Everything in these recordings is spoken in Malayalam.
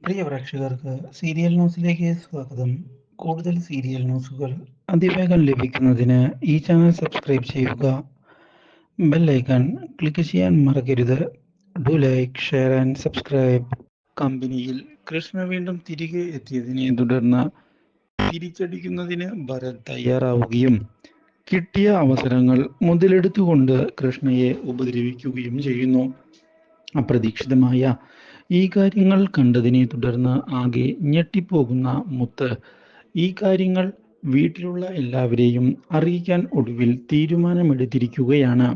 പ്രിയ പ്രേക്ഷകർക്ക് സീരിയൽ ന്യൂസിലേക്ക് സ്വാഗതം. കൂടുതൽ സീരിയൽ ന്യൂസുകൾ അതിവേഗം ലഭിക്കുന്നതിന് ഈ ചാനൽ സബ്സ്ക്രൈബ് ചെയ്യുക. ബെൽ ഐക്കൺ ക്ലിക്ക് ചെയ്യാൻ മറക്കരുത്. Do like, share and subscribe. കമ്പനിയിൽ കൃഷ്ണ വീണ്ടും തിരികെ എത്തിയതിനെ തുടർന്ന് തിരിച്ചടിക്കുന്നതിന് ഭരത് തയ്യാറാവുകയും കിട്ടിയ അവസരങ്ങൾ മുതലെടുത്തുകൊണ്ട് കൃഷ്ണയെ ഉപദ്രവിക്കുകയും ചെയ്യുന്നു. അപ്രതീക്ഷിതമായ ഈ കാര്യങ്ങൾ കണ്ടതിനെ തുടർന്ന് ആകെ ഞെട്ടിപ്പോകുന്ന മുത്ത് ഈ കാര്യങ്ങൾ വീട്ടിലുള്ള എല്ലാവരെയും അറിയിക്കാൻ ഒടുവിൽ തീരുമാനമെടുത്തിരിക്കുകയാണ്.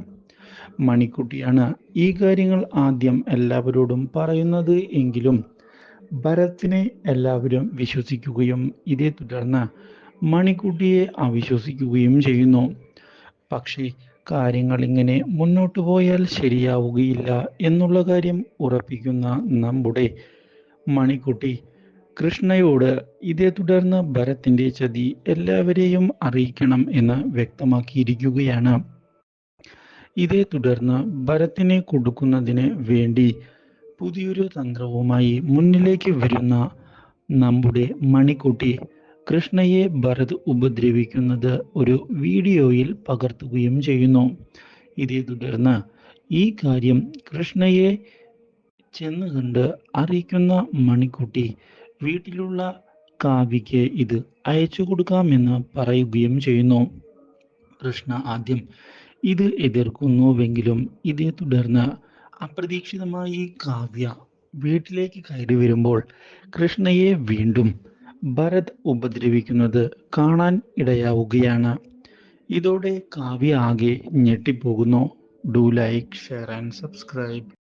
മണിക്കുട്ടിയാണ് ഈ കാര്യങ്ങൾ ആദ്യം എല്ലാവരോടും പറയുന്നത് എങ്കിലും ഭരത്തിനെ എല്ലാവരും വിശ്വസിക്കുകയും ഇതേ തുടർന്ന് മണിക്കുട്ടിയെ അവിശ്വസിക്കുകയും ചെയ്യുന്നു. പക്ഷേ കാര്യങ്ങൾ ഇങ്ങനെ മുന്നോട്ട് പോയാൽ ശരിയാവുകയില്ല എന്നുള്ള കാര്യം ഉറപ്പിക്കുന്ന നമ്മുടെ മണിക്കുട്ടി കൃഷ്ണയോട് ഇതേ തുടർന്ന് ഭരത്തിന്റെ ചതി എല്ലാവരെയും അറിയിക്കണം എന്ന് വ്യക്തമാക്കിയിരിക്കുകയാണ്. ഇതേ തുടർന്ന് ഭരത്തിനെ കൊടുക്കുന്നതിന് വേണ്ടി പുതിയൊരു തന്ത്രവുമായി മുന്നിലേക്ക് വരുന്ന നമ്മുടെ മണിക്കുട്ടി കൃഷ്ണയെ ഭരത് ഉപദ്രവിക്കുന്നത് ഒരു വീഡിയോയിൽ പകർത്തുകയും ചെയ്യുന്നു. ഇതേ തുടർന്ന് ഈ കാര്യം കൃഷ്ണയെ ചെന്ന് കണ്ട് അറിയിക്കുന്ന മണിക്കുട്ടി വീട്ടിലുള്ള കാവ്യയ്ക്ക് ഇത് അയച്ചു കൊടുക്കാമെന്ന് പറയുകയും ചെയ്യുന്നു. കൃഷ്ണ ആദ്യം ഇത് എതിർക്കുന്നുവെങ്കിലും ഇതേ തുടർന്ന് അപ്രതീക്ഷിതമായി കാവ്യ വീട്ടിലേക്ക് കയറി വരുമ്പോൾ കൃഷ്ണയെ വീണ്ടും ഭരത് ഉപദ്രവിക്കുന്നത് കാണാൻ ഇടയാവുകയാണ്. ഇതോടെ കാവ്യ ആകെ ഞെട്ടിപ്പോകുന്നു. Do like, share and subscribe.